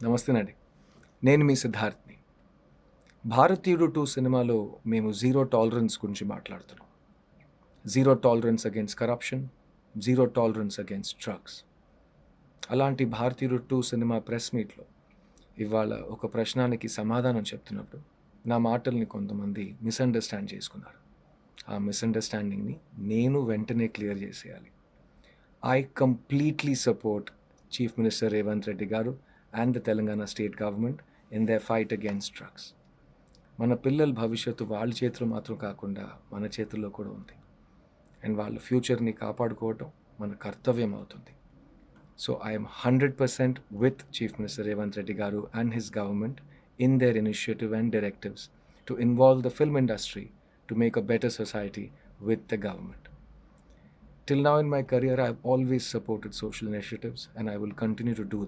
నమస్తేనండి. నేను మీ సిద్ధార్థ్‌ని. 'భారతీయుడు 2' సినిమాలో మేము జీరో టాలరెన్స్ గురించి మాట్లాడుతున్నాం. Zero tolerance against corruption, zero tolerance against drugs. అలాంటి 'భారతీయుడు 2' సినిమా ప్రెస్ మీట్‌లో ఇవాళ ఒక ప్రశ్నకి సమాధానం చెప్తున్నప్పుడు నా మాటల్ని కొంతమంది మిస్‌అండర్‌స్టాండ్ చేసుకున్నారు. ఆ మిస్‌అండర్‌స్టాండింగ్‌ని నేను వెంటనే క్లియర్ చేసేయాలి. I completely support Chief Minister Revanth Reddy garu and the Telangana state government in their fight against drugs. మన పిల్లల భవిష్యత్తు వాళ్ళ చేతిలో మాత్రం కాకుండా మన చేతుల్లో కూడా ఉంది. అండ్ వాళ్ళ ఫ్యూచర్ని కాపాడుకోవటం మన కర్తవ్యం అవుతుంది. So I'm 100% with chief minister Revanth Reddy garu and his government in their initiative and directives to involve the film industry to make a better society with the government. Till now in my career, I've always supported social initiatives and I will continue to do that.